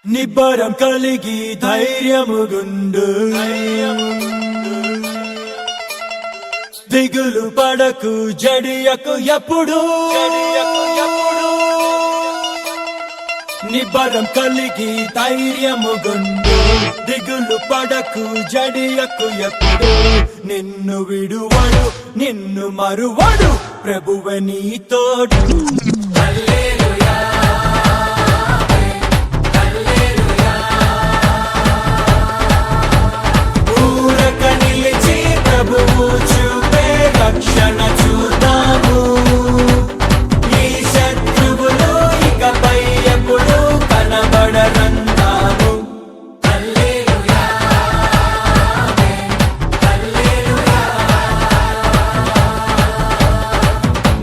నిబ్బరం కలిగి ధైర్యముగుండు దిగులు పడకు జడియకు ఎప్పుడు నిబ్బరం కలిగి ధైర్యముగుండు దిగులు పడకు జడియకు ఎప్పుడు నిన్ను విడువడు నిన్ను మరువడు ప్రభువే నీ తోడు ప్రభువు చూపే రక్షణ చూద్దాము ఈ శత్రువులు ఇకపై ఎప్పుడు కనబడరందాము హల్లెలూయా హల్లెలూయా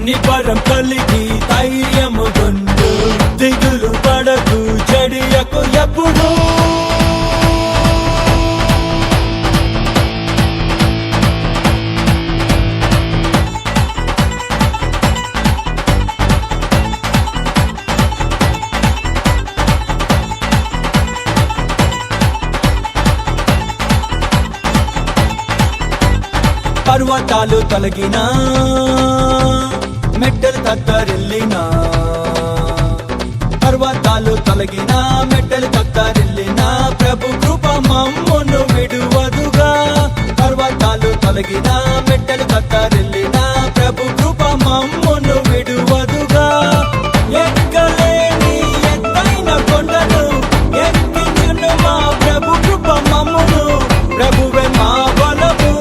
నిబ్బరం కలిగి ధైర్యముగుండు దిగులు పడకు జడియకు ఎప్పుడు పర్వతాలు తొలగినా మెట్టలు తత్తరిల్లినా పర్వతాలు తొలగినా మెట్టలు తత్తరిల్లినా ప్రభు కృప మమ్మును విడువదుగా పర్వతాలు తొలగినా మెట్టలు తత్తరిల్లినా ప్రభు కృప మమ్మును విడువదుగా ఎక్కలేని ఎత్తైన కొండను ఎక్కించును మా ప్రభు కృప మమ్మును ప్రభువే మా బలము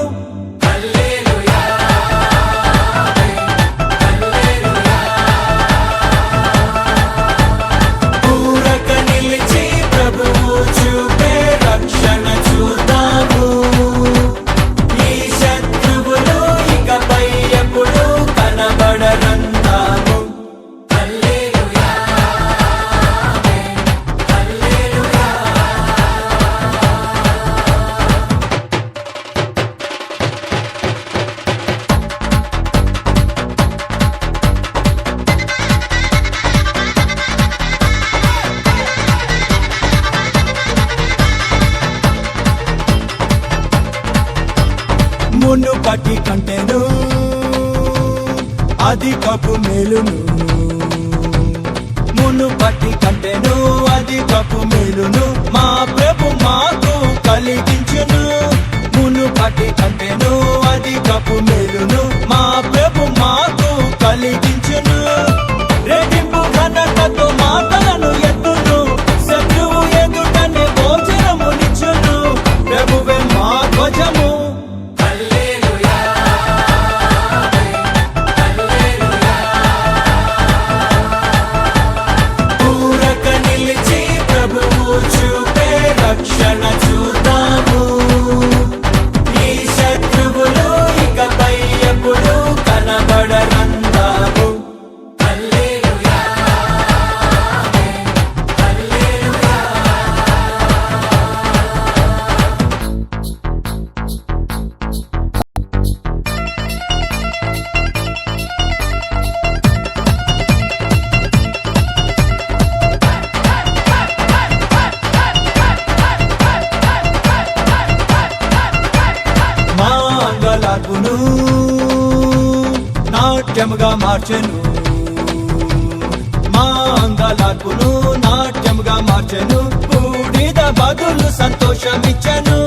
మునుపటి కంటెను అధికపు మేలును మునుపటి కంటెను అధికపు మేలును మా ప్రభు మాకు కలిగించును మునుపటి కంటెను అధికపు మేలును మా ప్రభు మాకు కలిగించును రెట్టింపు ఘనతతో మాటలను ఎత్తును శత్రువు ఎదుటనే భోజనమునిచ్చును ప్రభువే మా ధ్వజము రక్షణ చూద్దాము ఈ శత్రువులు ఇకపై ఎప్పుడు కనబడరందాము హల్లెలూయా హల్లెలూయా అంగలార్పును నాట్యముగా మార్చెను మా అంగలార్పును నాట్యముగా మార్చెను బూడిద బదులు సంతోషమిచ్చెను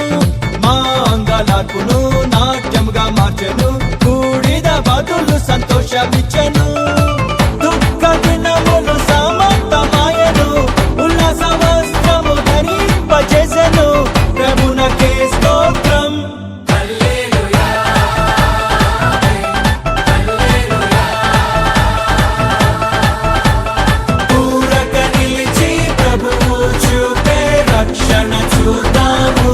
మా అంగలార్పును నాట్యముగా మార్చెను బూడిద బదులు సంతోషమిచ్చెను దుఃఖ దినములు సమాప్తమాయెను ఉల్లాస వస్త్రము ధరింపజేసెను ప్రభునకే స్తోత్రం రక్షణ చూద్దాము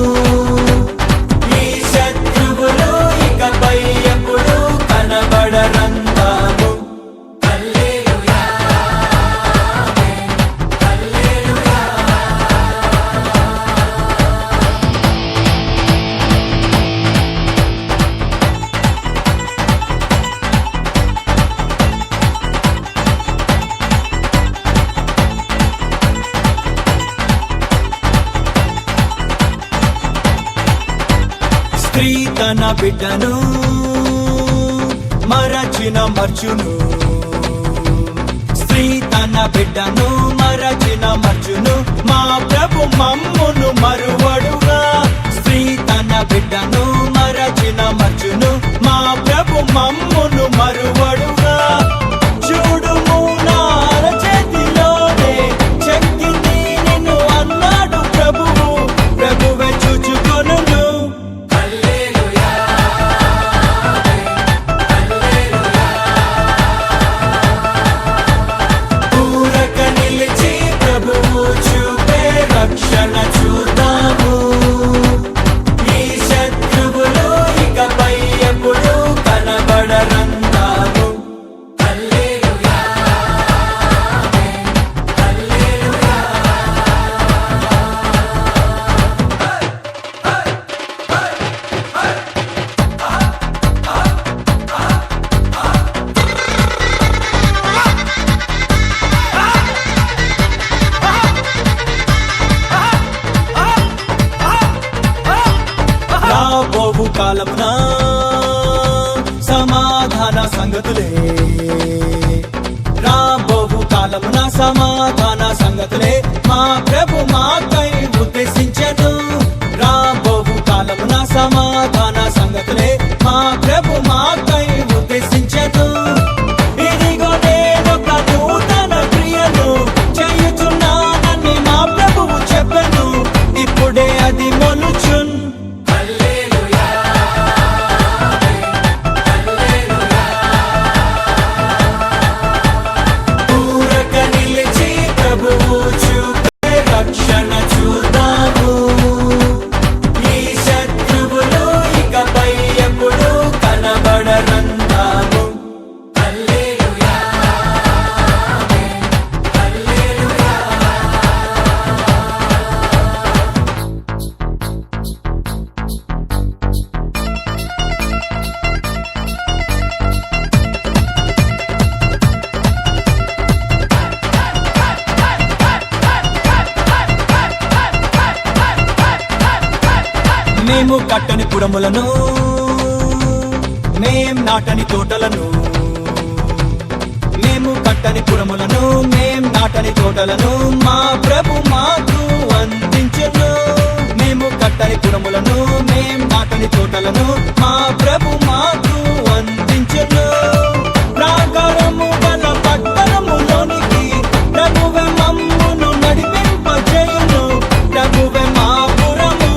ఈ శత్రువులు ఇకపై ఎప్పుడు కనబడరందాము స్త్రీ తన బిడ్డను మరచును, స్త్రీ తన బిడ్డను మరచును, మా ప్రభు మమ్మును మరువడుగా. స్త్రీ తన బిడ్డను మరచును, మా ప్రభు మమ్మును మరువడుగా. చూడుము నా చేతిలోనే శక్తిని నిన్ను అన్నాడు ప్రభువు, ప్రభువే చూచుకొనును. రక్షణ చూద్దాము, ఈ శత్రువులు ఇకపై ఎప్పుడు కనబడరందాము. హల్లెలూయా, హల్లెలూయా. రాబోవు కాలమున సమాధాన సంగతులే, రాబోవు కాలమున సమాధాన సంగతులే మా ప్రభు మాకై ఉద్దేశించెను. రాబోవు కాలమున సమాధాన సంగతులే మా ప్రభు మాకై ఉద్దేశించెను. ఇదిగో నేనొక నూతన క్రియను చేయుచున్నానని మా ప్రభువు చెప్పెను, ఇప్పుడే అది మొలుచున్. రక్షణ చూద్దాము, ఈ శత్రువులు ఇకపై ఎప్పుడు కనబడరందాము. హల్లెలూయా, హల్లెలూయా. మేము కట్టని పురములను, మేం నాటని తోటలను, మేము కట్టని పురములను, మేం నాటని తోటలను మా ప్రభు మాకు అందించెను. మేము కట్టని పురములను, మేం నాటని తోటలను మా ప్రభు మాకు అందించెను. ప్రాకారము గల పట్టణములోనికి ప్రభువే మమ్మును నడిపింపజేయును, ప్రభువే మా పురము.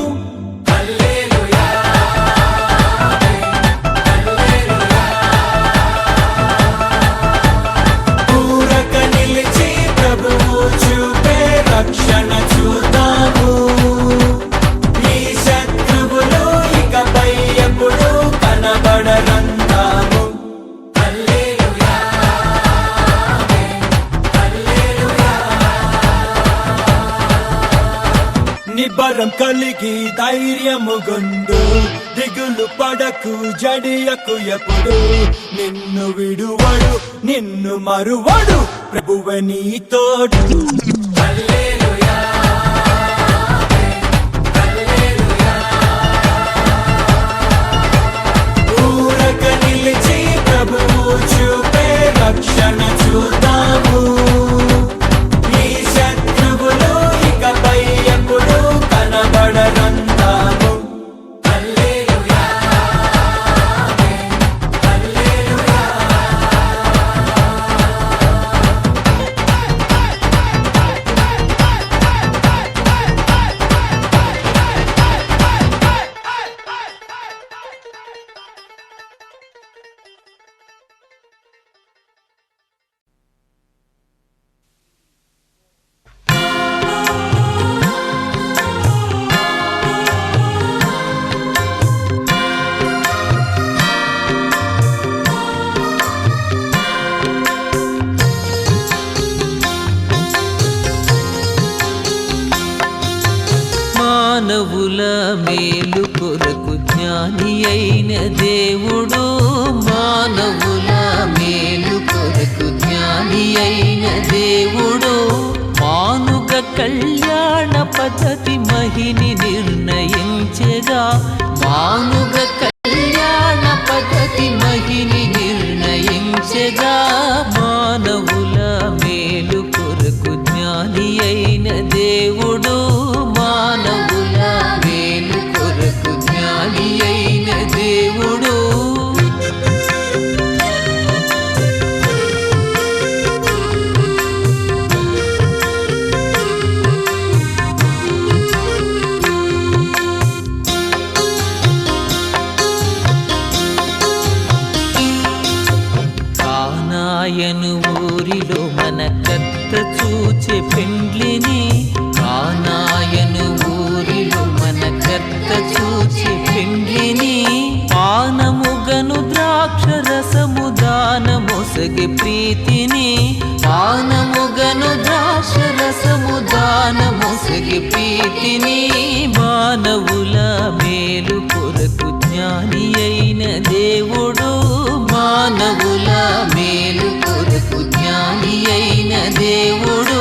రక్షణ చూద్దాము, ఈ శత్రువులు ఇకపై ఎప్పుడు కనబడరందాము. హల్లెలూయా, హల్లెలూయా. నిబ్బరం కలిగి ధైర్యము గొందు, దిగులు పడకు జడియకు ఎప్పుడు. నిన్ను విడువడు నిన్ను మరువడు, ప్రభువే నీ తోడు. హల్లెలూయా, హల్లెలూయా. ఊరక నిలిచి ప్రభువు చూపే రక్షణ చూద్దాము, ఈ శత్రువులు ఇకపై ఎప్పుడు కనబడరందాము. హల్లెలూయా, హల్లెలూయా. మానవుల మేలు కొరకు జ్ఞాని అయిన దేవుడు, మానవుల మేలు కొరకు జ్ఞాని అయిన దేవుడు, మానుగ కళ్యాణ పద్ధతి మహిని నిర్ణయించెగా మానుగ కళ్యాణ పద్ధతి మహిని నిర్ణయించెగా మానవుల మేలు కొరకు జ్ఞాని అయిన దేవుడు మానవుల మేలు కొరకు జ్ఞాని అయిన దేవుడు కానాయను ఊరిలో మన కర్త చూచే పెండ్లిని కానాయను ఊరిలో మన కర్త చూచే పెండ్లిని పానముగను ద్రాక్ష రసము దానమొసగి ప్రీతిని పానముగను ద్రాక్ష రసము దానమొసగి ప్రీతిని మానవుల మేలు కొరకు జ్ఞాని అయిన దేవుడు మానవుల మేలు కొరకు జ్ఞాని అయిన దేవుడు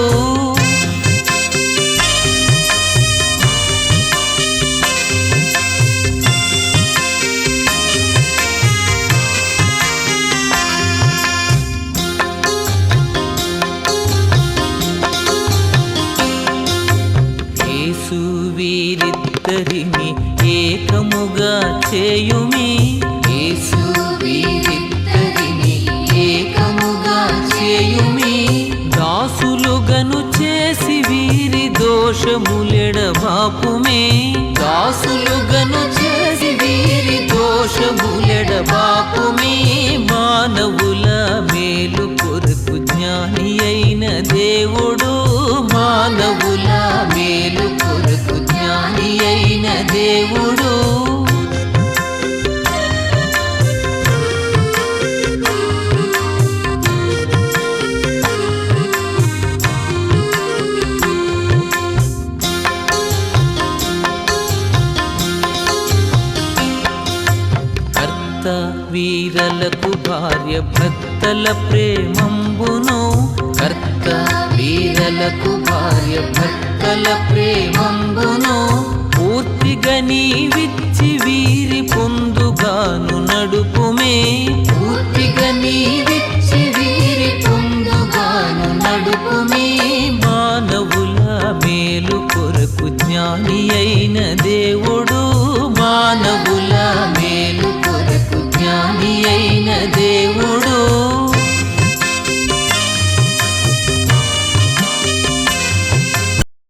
యేసు వీరిద్దరిని ఏకముగా చేయుమి యేసు వీరిద్దరిని ఏకముగా చేయుమి దాసులుగను చేసి వీరి దోషములెడబాపుమే దాసులుగను చేసి వీరి దోషములెడబాపుమే మానవుల మేలు కొరకు జ్ఞాని అయిన దేవుడు మానవుల మేలు కొరకు జ్ఞాని అయిన దేవుడు కర్త వీరలకు భార్య భక్తల ప్రేమంబును కర్త వీరలకు భార్య భక్తల ప్రేమంబును పూర్తిగా నీవిచ్చి వీరి పొందుగాను నడుపుమే పూర్తిగా నీవిచ్చి వీరి పొందుగాను నడుపుమే మానవుల మేలు కొరకు జ్ఞాని అయిన దేవుడు మానవుల